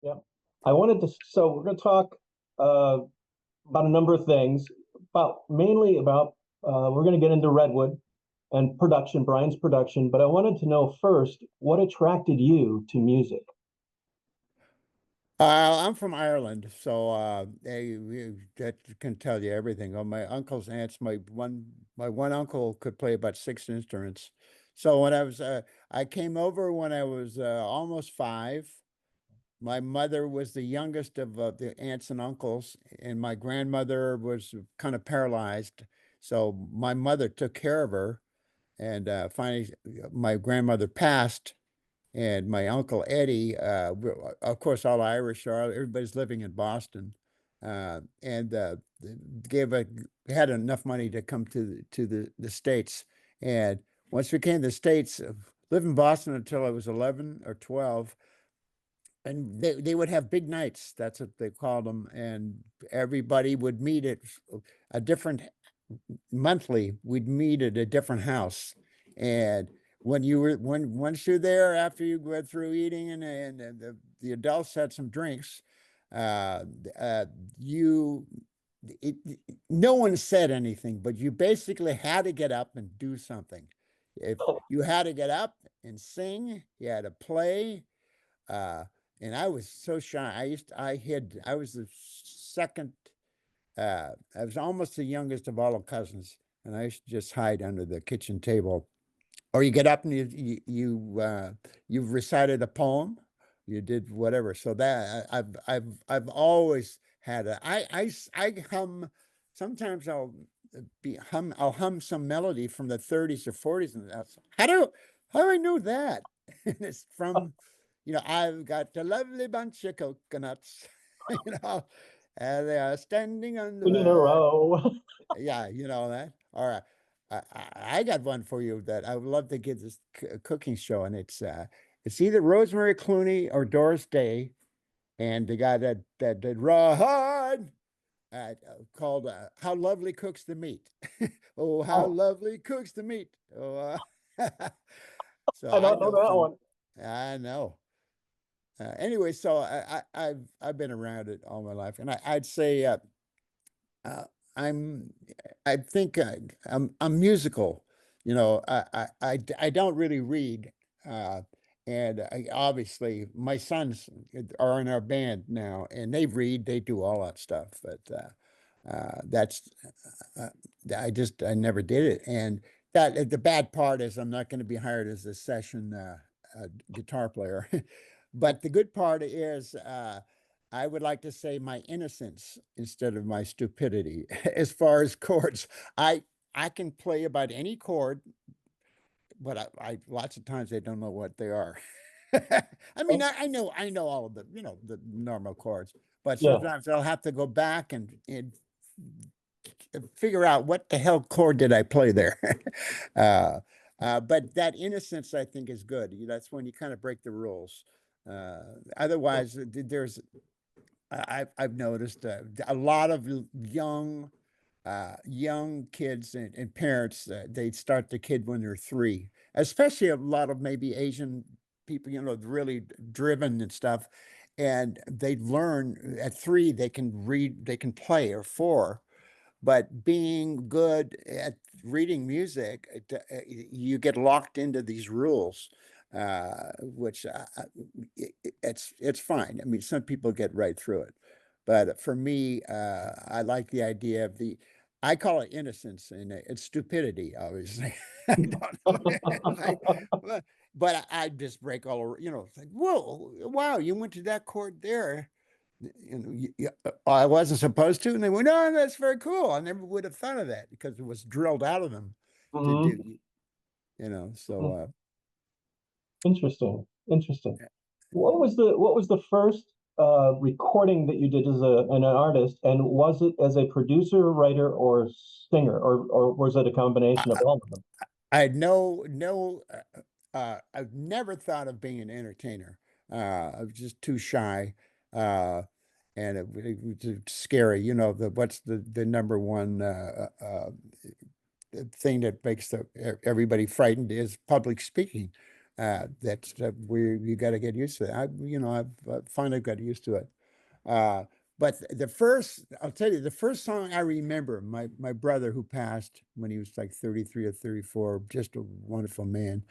Yeah. I wanted to, so we're going to talk uh, about a number of things, about mainly about, we're going to get into Redwood and production, Brian's production, but I wanted to know first what attracted you to music? I'm from Ireland, so that can tell you everything. Oh, my uncles, aunts, my one uncle could play about six instruments. So I came over when I was almost five. My mother was the youngest of the aunts and uncles, and my grandmother was kind of paralyzed. So my mother took care of her, and finally, my grandmother passed. And my uncle Eddie, of course, all Irish, everybody's living in Boston, and gave a had enough money to come to the States. And once we came to the States, lived in Boston until I was 11 or 12, and they would have big nights. That's what they called them, and everybody would meet at a different monthly. We'd meet at a different house, and when once you're there, after you go through eating and the adults had some drinks, uh, uh, you it, no one said anything, but you basically had to get up and do something. If you had to get up and sing, you had to play. Uh, and I was so shy. I was the second. I was almost the youngest of all the cousins, and I used to just hide under the kitchen table. Or you get up and you've recited a poem, you did whatever. So that I've always had I hum. Sometimes I'll hum some melody from the 30s or 40s, and that's how do I know that? And it's from, I've got a lovely bunch of coconuts, you know, and they are standing on the In a bank. row. Yeah, you know that. All right. I got one for you that I would love to give this cooking show, and it's either Rosemary Clooney or Doris Day, and the guy that did Raw Hard, called "How Lovely Cooks the Meat." Oh, how Oh, lovely cooks the meat. So I I don't know know that some. one. I know. Anyway, so I've been around it all my life, and I'd say uh, I'm I think I'm musical. I don't really read, uh, and obviously my sons are in our band now, and they read, they do all that stuff. But that's uh, I never did it, and that the bad part is I'm not going to be hired as a session guitar player. But the good part is. I would like to say my innocence instead of my stupidity. As far as chords, I I can play about any chord, but I lots of times I don't know what they are. I mean, Oh, I know all of the normal chords, but yeah. sometimes I'll have to go back and figure out what the hell chord did I play there. uh, but that innocence, I think, is good. That's when you kind of break the rules. Otherwise, I've noticed a lot of young kids and parents, they start the kid when they're three, especially a lot of maybe Asian people, really driven and stuff. And they learn at three, they can read, they can play, or four. But being good at reading music, you get locked into these rules, which it's fine. I mean, some people get right through it, but for me, I like the idea of I call it innocence, and it's stupidity, obviously. I don't know, but I just break all over. It's like, whoa, wow, you went to that chord there. I wasn't supposed to, and they went, "Oh, that's very cool. I never would have thought of that because it was drilled out of them to Mhm. do." So Interesting. Interesting. What was the first recording that you did as an artist, and was it as a producer, writer, or singer, or was it a combination of I, all of them? I had no. I've never thought of being an entertainer. I was just too shy, and it was scary. What's the number one thing that makes everybody frightened is public speaking. That's where you got to get used to it. I've finally got used to it. Uh, but the first, I'll tell you, the first song I remember, my brother who passed when he was like 33 or 34, just a wonderful man.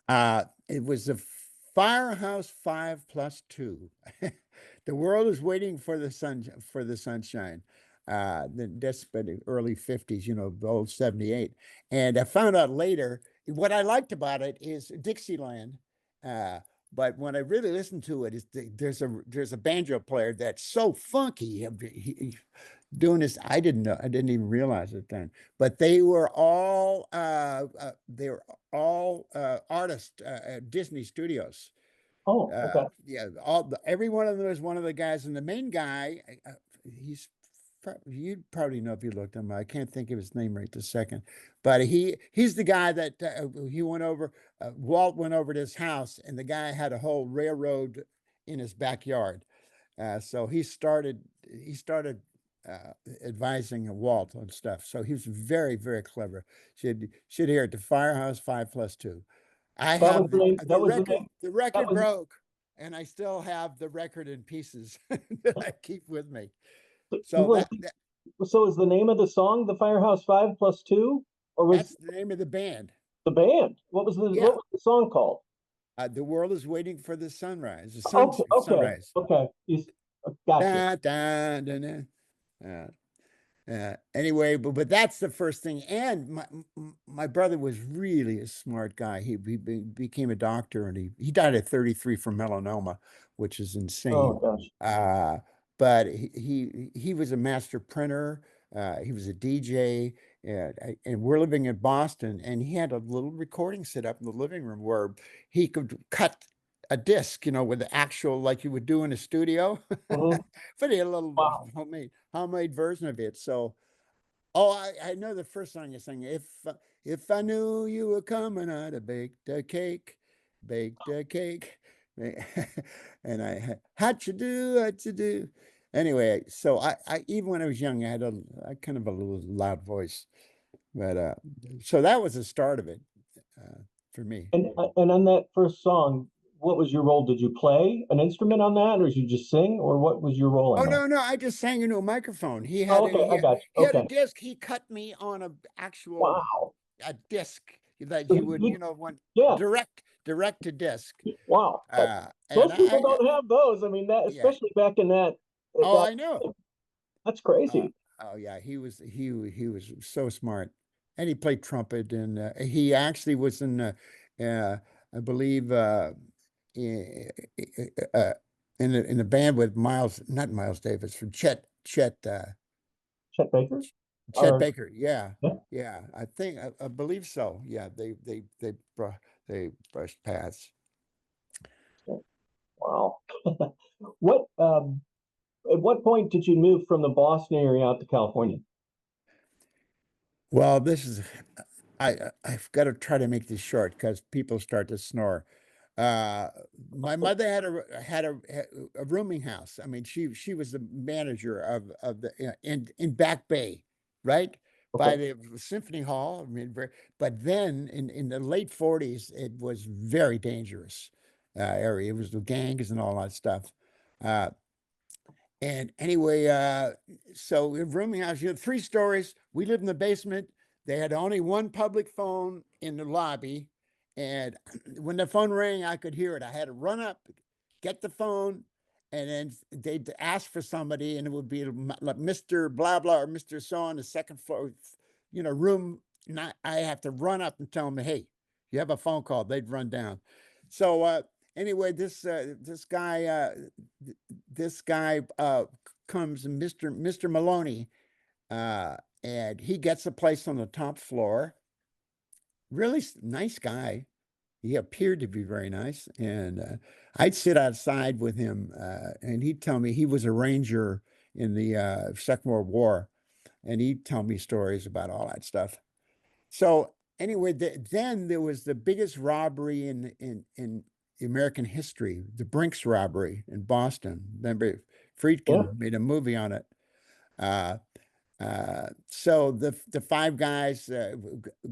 Uh, it was the Firehouse 5+2. The world is waiting for the sunshine. That's been the early 50s, the old 78. And I found out later what I liked about it is Dixieland. Uh, but when I really listened to it, there's a banjo player that's so funky. Doing this, I didn't know, I didn't even realize it then. But they were all artists at Disney Studios. Oh, okay. Yeah, every one of them was one of the guys, and the main guy, he's you'd probably know if you looked him. I can't think of his name right this second, but he's the guy that he went over. Walt went over to his house, and the guy had a whole railroad in his backyard. So he started uh, advising Walt on stuff. So he was very, very clever. Should hear it. The Firehouse 5+2. I That was have the name. the That was the record. name. The That record was broke, and I still have the record in pieces that I keep with me. So was so is the name of the song the Firehouse 5+2, or was that's the name of the band. the band? What Yeah, was the song called? the world is waiting for the sunrise. Okay, okay, Sunrise. okay. Gotcha. Da, da, da, da. Uh, anyway, but that's the first thing. And my brother was really a smart guy. He became a doctor, and he died at 33 from melanoma, which is Oh insane. gosh. Uh, but he was a master printer. He was a DJ, and we're living in Boston, and he had a little recording set up in the living room where he could cut a disc, with the actual like you would do in a studio. Mhm. But he had a little Wow. homemade version of it. So, oh, I know the first song you sang. If I knew you were coming, I'd have baked a cake, and how'd you do, how'd you do? Anyway, so I even when I was young, I kind of a little loud voice, but so that was the start of it uh, for me. And on that first song, what was your role? Did you play an instrument on that, or did you just sing, or what was your role Oh on that? no, no, I just sang into a microphone. He had Oh, a okay, I he, got he you. had a Okay. disc. He cut me on a actual Wow. a disc that So he would, want yeah. direct to disc. Wow. And Most people don't have those. I mean, that yeah. especially back in that at Oh, that I know. that's Uh, crazy. oh yeah, he was so smart, and he played trumpet, and he actually was uh, I believe, i- uh, in a band with not Miles Davis, from Chet Baker? Chet Or Baker. Yeah, yeah. yeah, I believe so. Yeah, they brushed paths. Wow. What at what point did you move from the Boston area out to California? Well, I've got to try to make this short because people start to snore. Uh, my mother had a rooming house. I mean, she was the manager of the in Back Bay, right by Okay. the Symphony Hall. I mean, but then in the late 40s, it was very dangerous area. It was the gangs and all that stuff. Uh, and anyway, so we have rooming house, 3 stories. We lived in the basement. They had only one public phone in the lobby. And when the phone rang, I could hear it. I had to run up, get the phone, and then they'd ask for somebody, and it would be like Mr. Blah blah or Mr. So on the second floor, room. Not I have to run up and tell them, hey, you have a phone call. They'd run down. So anyway, this guy comes, Mr. Maloney, uh, and he gets a place on the top floor. Really nice guy. He appeared to be very nice, and I'd sit outside with him, and he'd tell me he was a ranger in the Second World War, and he'd tell me stories about all that stuff. So anyway, then there was the biggest robbery in American history, the Brinks robbery in Boston. Remember, Yeah. Friedkin made a movie on it. Uh, So the five guys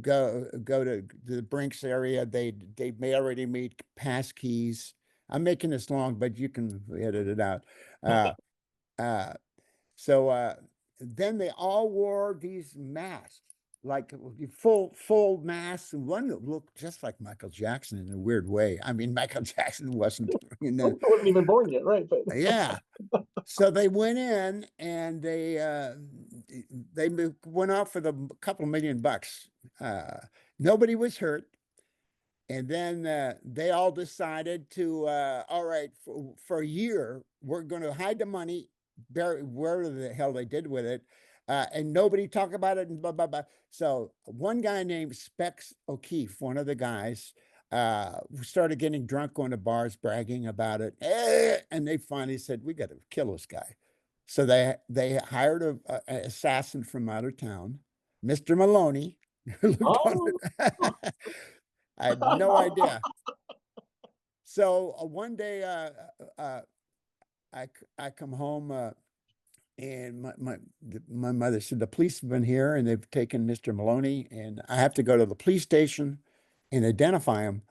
go to the Brinks area. They may already made pass keys. I'm making this long, but you can edit it out. Uh, uh, so then they all wore these masks, like full masks, and one that looked just like Michael Jackson in a weird way. I mean, Michael Jackson wasn't in I the wasn't even born yet, right? But yeah. So they went in and they went off with a couple $1 million. Nobody was hurt. And then they all decided to, all right, for a year, we're going to hide the money, bury where the hell they did with it, and nobody talk about it. And blah, blah, blah. So one guy named Specs O'Keefe, one of the guys, started getting drunk, going to bars, bragging about it. And they finally said, we got to kill this guy. So they hired an assassin from out of town, Mr. Maloney, who looked on oh, it. I had no idea. So one day, I come home, and my mother said the police have been here and they've taken Mr. Maloney, and I have to go to the police station and identify him.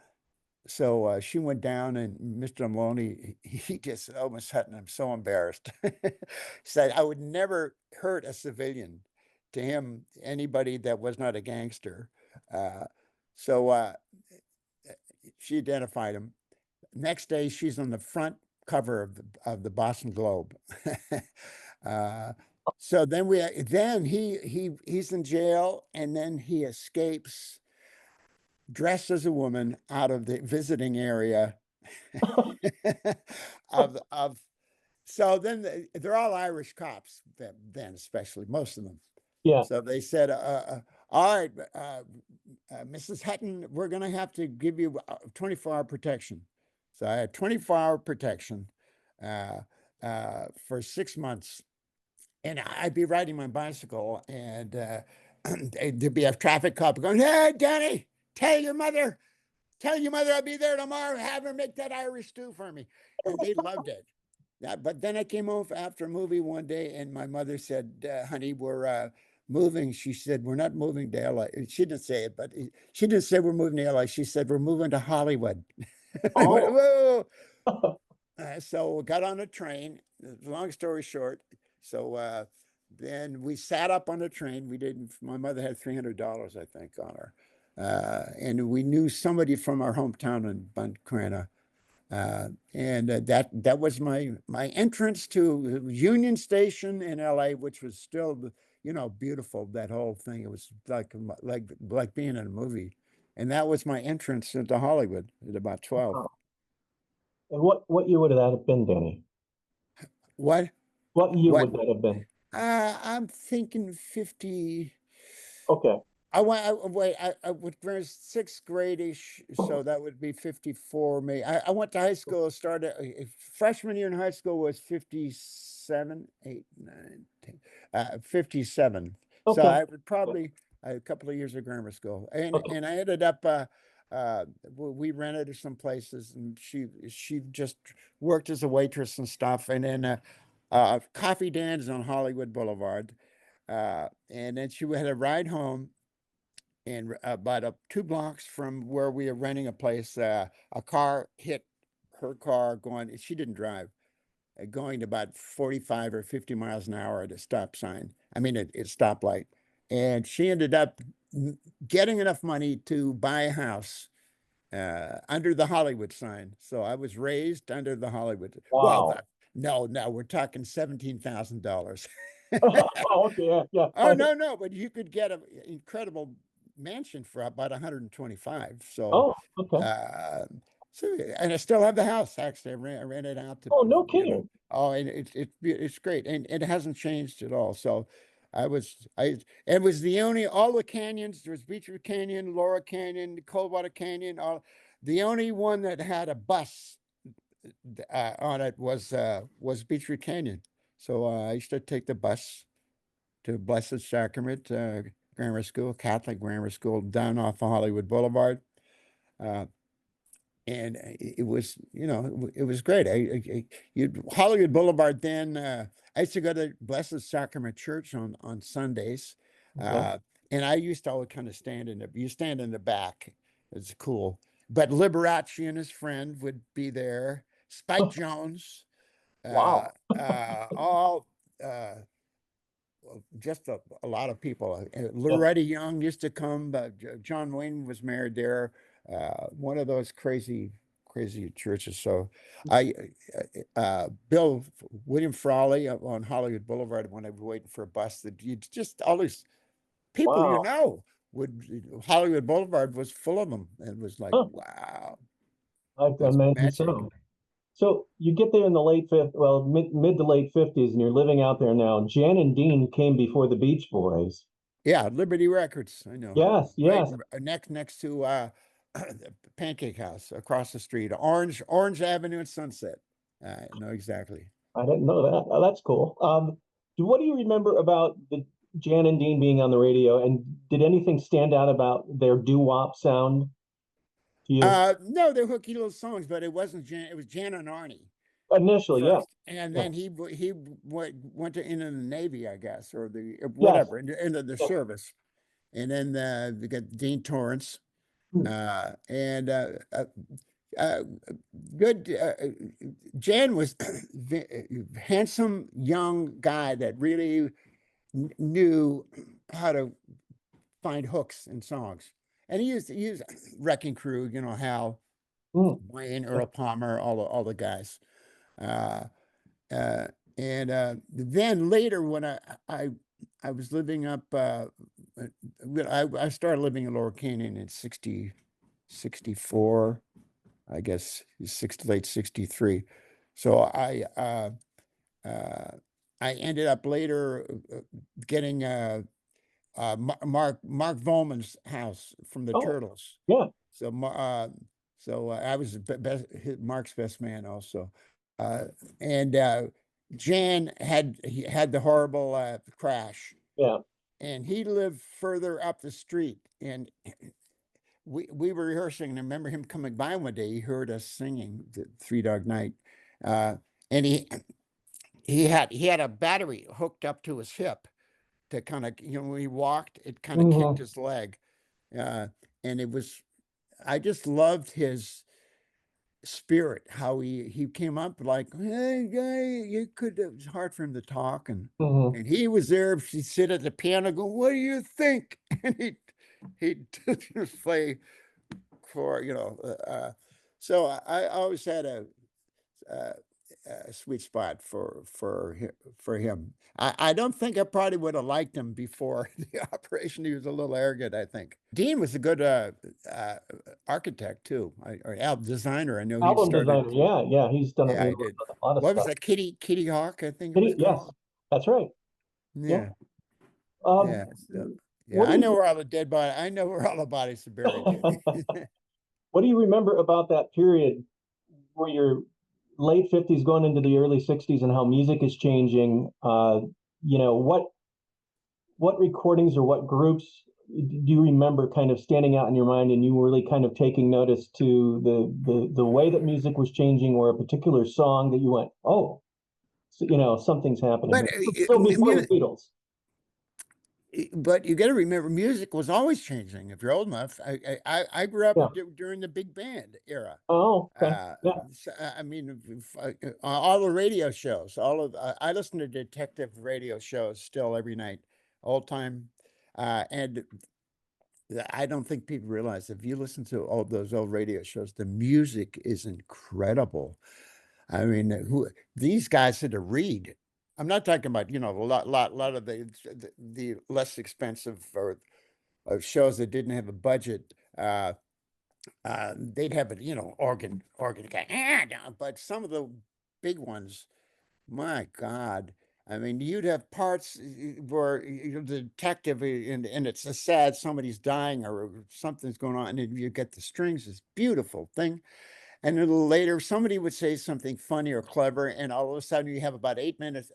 So she went down, and Mr. Maloney, he just said, "Oh, Miss Hutton, I'm so embarrassed." Said I would never hurt a civilian. To him, anybody that was not a gangster. Uh, so she identified him. Next day, she's on the front cover of the Boston Globe. uh, so then he's in jail, and then he escapes dressed as a woman out of the visiting area of so then they're all Irish cops then, especially most of them. yeah. So they said, all right, Mrs. Hutton, we're going to have to give you 24-hour protection. So I had 24-hour protection uh, for 6 months. And I'd be riding my bicycle, and there'd be a traffic cop going, "Hey, Danny, tell your mother I'll be there tomorrow. Have her make that Irish stew for me." And they loved it. Yeah, but then I came home after a movie one day, and my mother said, "Honey, we're moving." She said, "We're not moving to LA." She didn't say it, but she didn't say we're moving to LA. She said, "We're moving to Hollywood." I went, Oh, whoa. So got on a train. Long story short, so then we sat up on the train. We didn't. My mother had $300, I think, on her, and we knew somebody from our hometown in Buncrana. And that was my entrance to Union Station in LA, which was still, beautiful. That whole thing, it was like being in a movie, and that was my entrance into Hollywood at about 12. and what year would that have been, Danny? What? What year What? would that have been? I'm thinking 50. Okay. I was sixth grade-ish, so that would be 54. I went to high school, started freshman year in high school was 57, 8, 9, 10, 57. So Okay. I would probably a couple of years of grammar school, and Okay. and I ended up. We rented some places, and she just worked as a waitress and stuff, and then Coffee Dan's on Hollywood Boulevard. And then she had a ride home, and about 2 blocks from where we were renting a place, a car hit her car going. She didn't drive, going about 45 or 50 miles an hour at a stop sign. I mean, it stoplight, and she ended up getting enough money to buy a house under the Hollywood sign. So I was raised under the Hollywood. Well, Wow. no, we're talking $17,000. Oh, okay. Yeah. Yeah. Oh, no, but you could get an incredible mansion for about 125. So, Oh, okay. uh, and I still have the house. Actually, I ran it out to, Oh, no kidding. oh, and it's great, and it hasn't changed at all. So, it was the only, all the canyons. There was Beechwood Canyon, Laura Canyon, Coldwater Canyon. The only one that had a bus on it was Beechwood Canyon. So I used to take the bus to Blessed Sacrament Grammar School, Catholic Grammar School, down off of Hollywood Boulevard. Uh, and it was, it was great. Hollywood Boulevard then, I used to go to Blessed Sacrament Church on Sundays. Okay. And I used to always kind of you stand in the back. It's cool. But Liberace and his friend would be there. Spike Jones, uh, Wow. all, uh, just a lot of people. Yeah. Loretta Young used to come. John Wayne was married there. One of those crazy churches. So I, Bill William Frawley on Hollywood Boulevard when I was waiting for a bus, that you just all these people Wow. would Hollywood Boulevard was full of them. It was like, Huh. wow, I that's imagine magic. so. So you get there in the late fifth, well, mid to late fifties, and you're living out there now. Jan and Dean came before the Beach Boys. Yeah, Liberty Records. I know. Yes, Right yes. next to the Pancake House across the street, Orange Avenue and Sunset. I know exactly. I didn't know that. Oh, that's cool. What do you remember about the Jan and Dean being on the radio? And did anything stand out about their doo-wop sound to you? No, they're hooky little songs, but it wasn't Jan. It was Jan and Arnie Initially, yeah, first, and yeah, then he went to into the Navy, I guess, or the yes, whatever, into the yeah. service, and then we got Dean Torrance, Hmm. and uh, good. Jan was handsome young guy that really knew how to find hooks in songs, and he used Wrecking Crew, Hal, Hmm. Wayne, Yeah. Earl Palmer, all the guys. Uh, uh, and then later when I I was living up, I started living in Lower Canyon in 64, I guess, late 63. So uh, I ended up later getting Mark Volman's house from the Oh, Turtles. yeah, So I was Mark's best man also, uh, and Jan he had the horrible crash, yeah. and he lived further up the street, and we were rehearsing, and I remember him coming by one day. He heard us singing the Three Dog Night, uh, and he had a battery hooked up to his hip to kind of, when he walked, it kind of kicked Hmm. his leg, uh, and I just loved his spirit, how he came up like, hey guy, you could, it was hard for him to talk, Hmm. and he was there. He'd sit at the piano, go, what do you think? And he'd just play for, so I always had uh, a sweet spot for him. I don't think I probably would have liked him before the operation. He was a little arrogant, I think. Dean was a good uh, architect too, or designer. I know he Album started. designer, yeah, yeah. He's done Yeah, I did. a lot of What was stuff. that? Kitty Hawk, I think it was Yes, called. that's right. Yeah. Yeah, Um, yeah, so, yeah. what do I know you where all the dead bodies. I know where all the bodies are buried. what do you remember about that period where you're late 50s going into the early 60s and how music is changing? What recordings or what groups do you remember kind of standing out in your mind and you were really kind of taking notice to the way that music was changing or a particular song that you went, oh, so, something's happening But here. Still before the Beatles. but you got to remember, music was always changing. If you're old enough, I grew up Yeah. during the big band era. Oh, okay. Yeah. I mean, all the radio shows, I listen to detective radio shows still every night, all time, and I don't think people realize, if you listen to all those old radio shows, the music is incredible. I mean, who these guys had to read. I'm not talking about, a lot of the less expensive or shows that didn't have a budget. They'd have a, organ guy, but some of the big ones, my God. I mean, you'd have parts where the detective, and it's a sad, somebody's dying or something's going on, and you get the strings, this beautiful thing. And a little later, somebody would say something funny or clever, and all of a sudden you have about 8 minutes,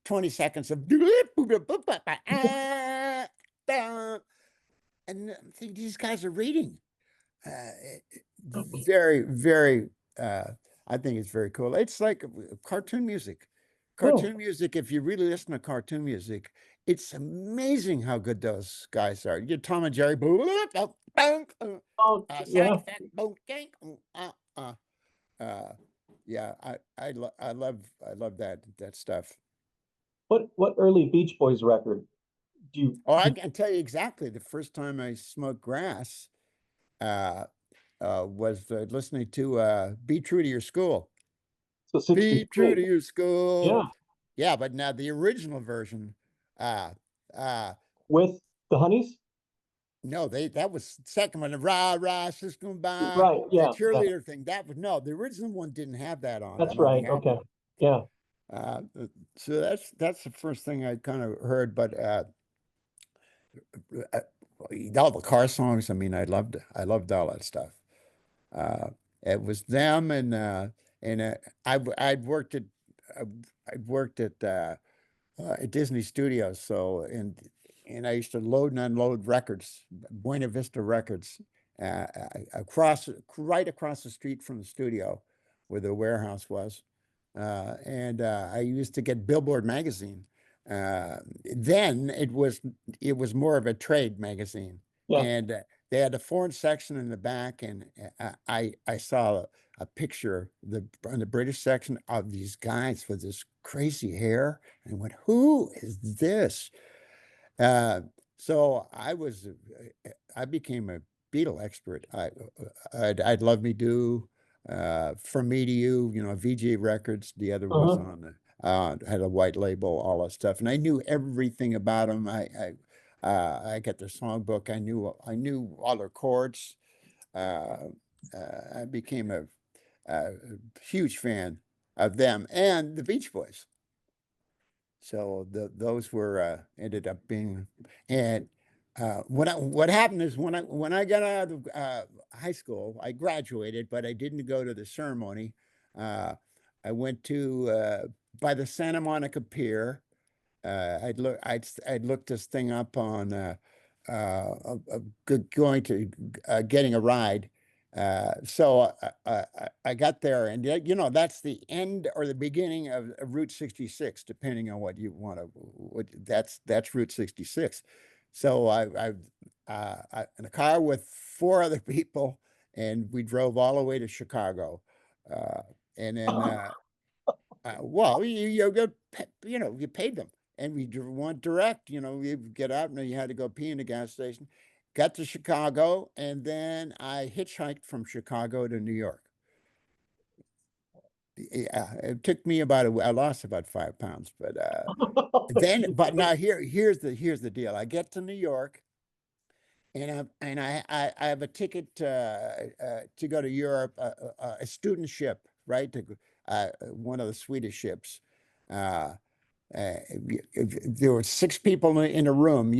20 seconds of, and I think these guys are reading. Uh, very, very, I think it's very cool. It's like cartoon music. Really? Cartoon music, if you really listen to cartoon music, it's amazing how good those guys are. You Tom and Jerry, Oh, sound yeah. effect, boom, gang, uh, yeah, I love that stuff. What early Beach Boys record do you, Oh, I can tell you exactly the first time I smoked grass, uh, was listening to "Be True to Your School." so Be true 63? to your school. Yeah. Yeah, but now the original version, uh, uh, With the Honeys? no, that was second one, the rah rah system by Right. the Yeah. Yeah. cheerleader thing. That was no, the original one didn't have that on. That's It only right. had Okay. Yeah. uh, uh, so that's the first thing I kind of heard. But uh, all the car songs. I mean, I loved all that stuff. Uh, it was them and I'd worked uh, I'd worked at Disney Studios. So and I used to load and unload records, Buena Vista Records, right across the street from the studio, where the warehouse was. And I used to get Billboard magazine. Uh, then it was more of a trade magazine, Yeah. and they had a foreign section in the back, and I saw a picture on the British section of these guys with this crazy hair, and went, "Who is this?" Uh, so I became a Beatle expert. I'd Love Me Do, From Me to You, VJ Records. The other was Uh-huh. on had a white label, all that stuff, and I knew everything about them. I got their songbook. I knew all their chords. Uh, I became a huge fan of them and the Beach Boys. So those were ended up being, and what happened is when I got out of high school, I graduated, but I didn't go to the ceremony. Uh, I went to by the Santa Monica Pier. I'd looked this thing up on going to getting a ride. So I got there, and that's the end or the beginning of Route 66, depending on what you want to. That's Route 66. So I in a car with four other people, and we drove all the way to Chicago, uh, and then well, you paid them, and we went direct. You get out, and you had to go pee in the gas station. Got to Chicago, and then I hitchhiked from Chicago to New York. Yeah, it took me I lost about 5 pounds, but but now here's the deal. I get to New York, and I have a ticket to go to Europe, a student ship, right? One of the Swedish ships. Uh, there were six people in a room,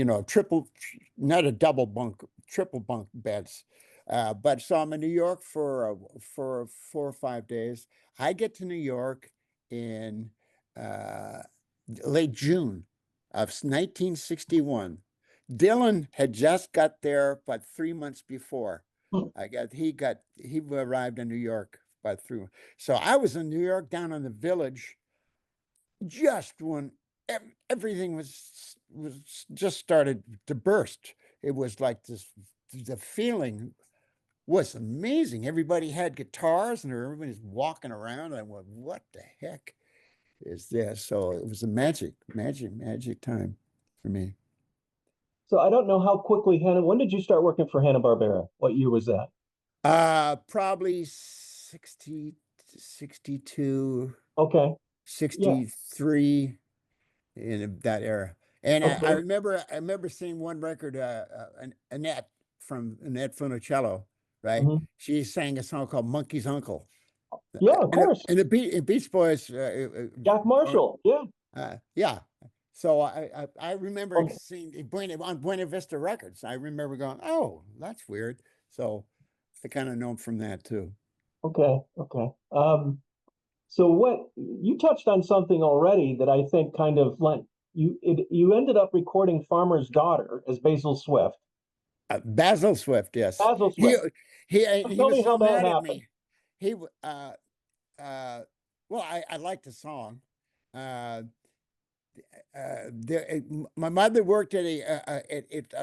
not a double bunk, triple bunk beds. But so I'm in New York for 4 or 5 days. I get to New York in uh, late June of 1961. Dylan had just got there about 3 months before. He arrived in New York about 3 months. So I was in New York down in the Village just when everything was just started to burst. It was like the feeling was amazing. Everybody had guitars and everybody's walking around. I went, what the heck is this? So it was a magic time for me. So I don't know how quickly when did you start working for Hanna-Barbera? What year was that? Probably 60, 62, Okay. Yeah. 63, in that era. And Okay. I remember seeing one record, Annette Funicello, right? Hmm. She sang a song called Monkey's Uncle. Yeah, of course. Beach Boys, Jack Marshall. Yeah. yeah. So I remember Okay. seeing on Buena Vista Records. I remember going, oh, that's weird. So I kind of know him from that too. Okay. Okay. So what you touched on something already that I think kind of lent you ended up recording Farmer's Daughter as Basil Swift. Basil Swift, yes. Basil He Swift. he Tell was me how so that mad at happened. me. He uh well, I liked the song. Uh my mother worked at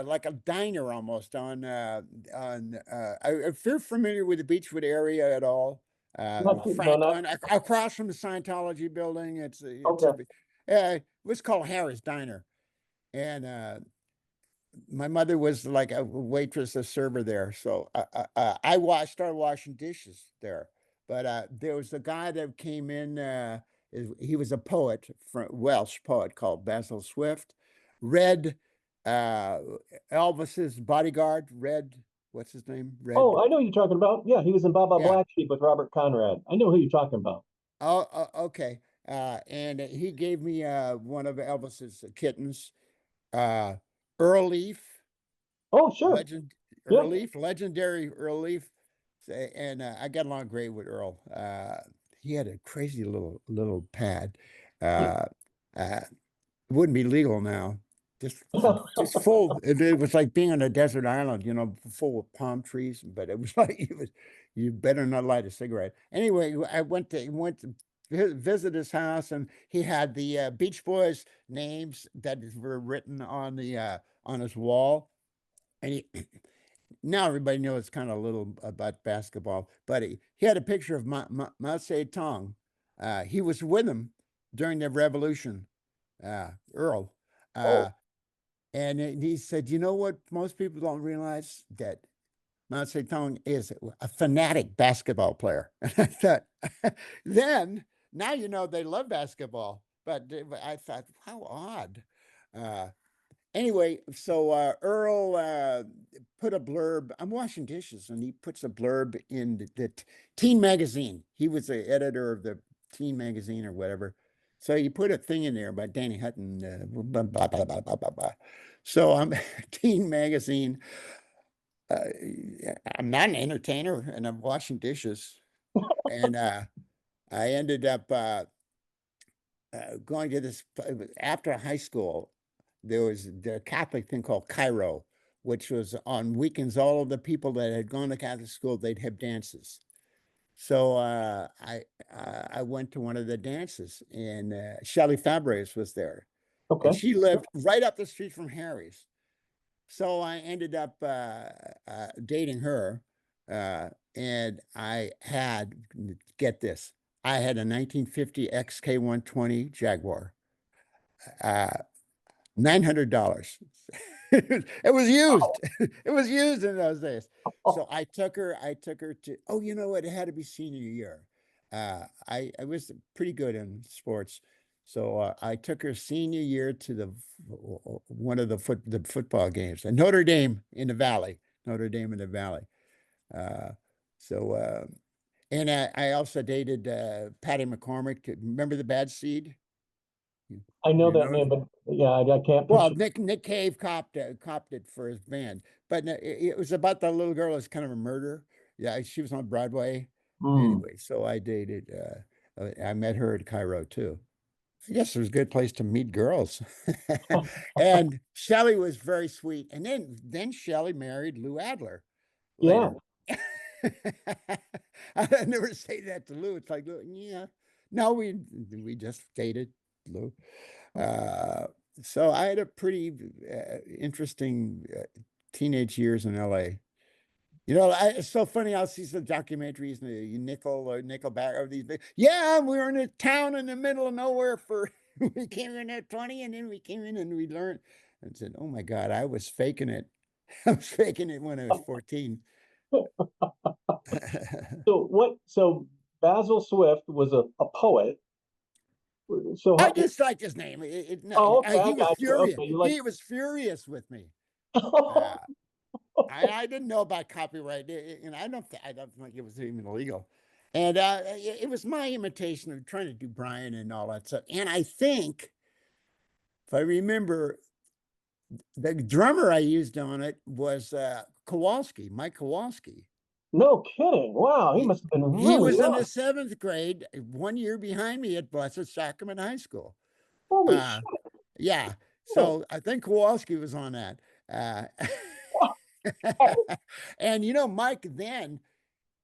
like a diner almost if you're familiar with the Beechwood area at all, No, not, Franklin, across from the Scientology building, okay. it was called Harris Diner, and my mother was like a waitress, a server there. So started washing dishes there. But there was a guy that came in. He was a poet, Welsh poet called Basil Swift. Read uh, Elvis's bodyguard. Read what's his name? Oh, Read. I know who you're talking about. Yeah, he was in Baba Yeah. Black Sheep with Robert Conrad. I know who you're talking about. Oh, okay. And he gave me one of Elvis's kittens, uh, Earl Leaf. Oh, sure. Legend Yeah. Earl Leaf, legendary Earl Leaf, and I got along great with Earl. He had a crazy little pad. Uh, uh, wouldn't be legal now. Just just full. It was like being on a desert island, full of palm trees. But it was like you better not light a cigarette. Anyway, I went to visit his house, and he had the Beach Boys names that were written on his wall, and he now everybody knows kind of a little about basketball, but he had a picture of Mao Zedong. He was with him during the revolution, Earl. Oh, Uh, and he said, you know what? Most people don't realize that Mao Zedong is a fanatic basketball player. And I thought, then, now they love basketball. But I thought, how odd. Uh, Anyway, so Earl put a blurb. I'm washing dishes, and he puts a blurb in the teen magazine. He was the editor of the teen magazine or whatever. So he put a thing in there about Danny Hutton, blah, blah, blah, blah, blah, blah, blah. So I'm teen magazine. Uh, I'm not an entertainer, and I'm washing dishes. And I ended up going to this after high school. There was the Catholic thing called Cairo, which was on weekends. All of the people that had gone to Catholic school, they'd have dances. So I went to one of the dances, and Shelley Fabrice was there, and okay. she lived right up the street from Harry's. So I ended up dating her, and I had, get this, I had a 1950 XK120 Jaguar. Uh, $900. It was used. Wow. It was used in those days. So I took her to, oh, you know what? It had to be senior year. I was pretty good in sports. So I took her senior year to one of the football games, and Notre Dame in the Valley, Notre Dame in the Valley. Uh, so and I also dated Patty McCormick. Remember the Bad Seed? You, I know you that know name, but yeah, I can't Well, picture. Nick Cave copped it for his band, but no, it was about the little girl that's kind of a murder. Yeah, she was on Broadway. Hmm. Anyway, so I dated. I met her at Cairo too. I guess it was a good place to meet girls. And Shelley was very sweet. And then Shelley married Lou Adler Yeah. later. I never say that to Lou. It's like, yeah, no, we just dated Lou. Uh, so I had a pretty interesting teenage years in LA. It's so funny. I'll see some documentaries, Nickel or Nickelback, or these. Yeah, we were in a town in the middle of nowhere for. We came in at 20, and then we came in and we learned. And said, "Oh my God, I was faking it. I was faking it when I was 14." So Basil Swift was a poet. So I how, just liked his name. No, oh, okay, I he was got you. furious. Okay, you like, He was furious with me. Uh, I didn't know about copyright, and I don't think it was even illegal. And it was my imitation of trying to do Brian and all that stuff. And I think, if I remember, the drummer I used on it was Kowalski, Mike Kowalski. no kidding. Wow, he He, must have been he really was in the young. seventh grade, 1 year behind me at Blessed Sacrament High School. Holy Uh, shit. yeah, so I think Kowalski was on that. Uh, And Mike then,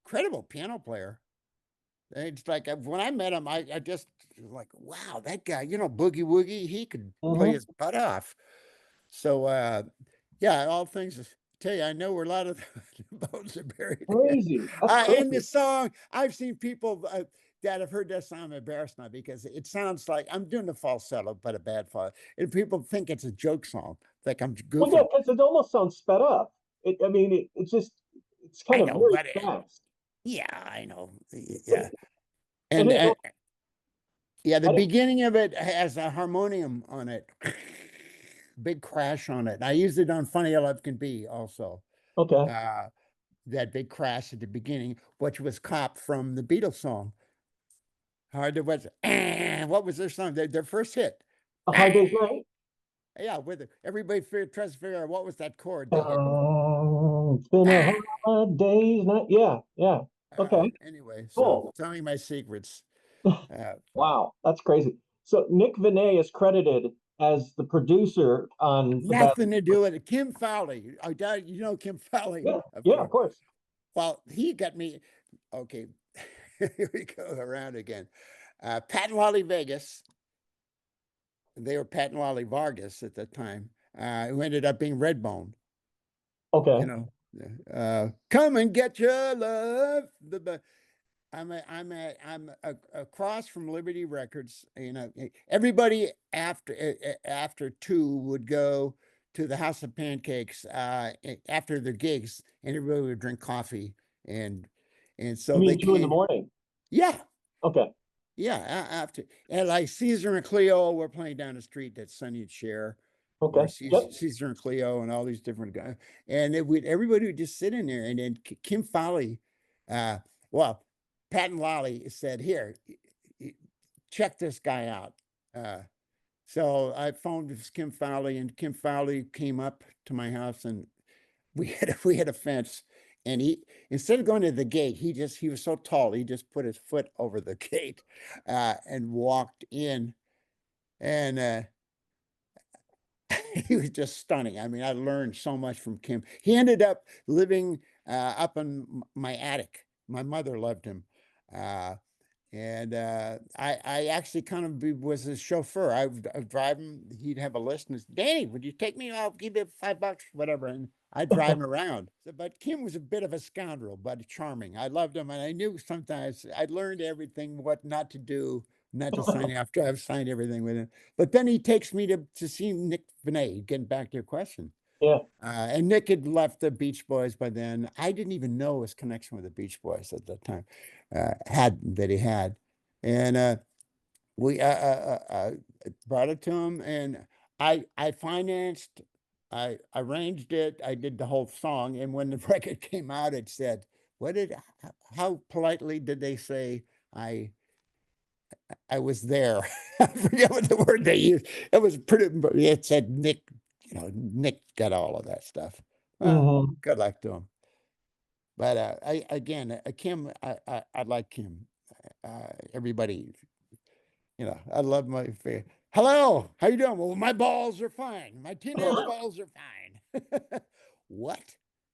incredible piano player. It's like when I met him, I just like, wow, that guy, Boogie Woogie, he could play Mhm. his butt off. So yeah, all things tell you, I know where a lot of the bones are buried. Crazy. That's In crazy. the song, I've seen people that have heard that song. I'm embarrassed now because it sounds like I'm doing the falsetto, but a bad falsetto. And people think it's a joke song, like I'm Well, yeah, goofing. because it almost sounds sped up. I mean, it's just, it's kind I of know, very but fast. yeah, I know. But, Yeah. and And hey, yeah, the I didn't, beginning of it has a harmonium on it. Big crash on it. And I used it on Funny How Love Can Be also. okay. Uh, that big crash at the beginning, which was Cop from the Beatles song. Hard to was what was their song? Their first hit. A hard day's night. Yeah, with it. Everybody tries to figure out what was that chord they hit. It's been a hard day's night. Yeah, yeah. Okay, Anyway, so cool. telling my secrets. Uh, Wow, that's crazy. So Nick Vinay is credited as the producer on the bad. Nothing to do with it. Kim Fowley. I doubt Kim Fowley, Yeah, of yeah, of course. course. Well, he got me. Okay, here we go around again. Pat and Wally Vegas. They were Pat and Wally Vargas at the time. Who ended up being Redbone. You Okay. know, come and get your love. I'm across from Liberty Records. Everybody after two would go to the House of Pancakes after their gigs, and everybody would drink coffee and You so they mean two in the came. morning? Yeah, Okay. yeah. After and like Caesar and Cleo were playing down the street that Sonny would share, Okay. or Yep. Caesar and Cleo and all these different guys, and everybody would just sit in there, and then Kim Fowley, uh, well, Pat and Lolly said, "Here, check this guy out." Uh, so I phoned Kim Fowley, and Kim Fowley came up to my house, and we had a fence. And he, instead of going to the gate, he was so tall, he just put his foot over the gate and walked in. And he was just stunning. I mean, I learned so much from Kim. He ended up living up in my attic. My mother loved him. Uh, and I actually kind of was his chauffeur. I'd drive him. He'd have a list and say, Danny, would you take me? I'll give you $5, whatever. And I'd drive him around. But Kim was a bit of a scoundrel, but charming. I loved him. And I knew sometimes I learned everything, what not to do, not to sign after I've signed everything with him. But then he takes me to see Nick Benet, getting back to your question. Yeah. And Nick had left the Beach Boys by then. I didn't even know his connection with the Beach Boys at that time, he had. And we brought it to him, and I financed, I arranged it, I did the whole song. And when the record came out, it said, how politely did they say I I was there? I forget what the word they used. It was pretty. It said Nick. Nick got all of that stuff. Well, Hmm. good luck to him. But Kim. I like Kim. Everybody. I love my. Hello, how you doing? Well, my balls are fine. My teenage balls are fine. What?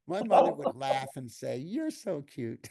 My mother would laugh and say, "You're so cute."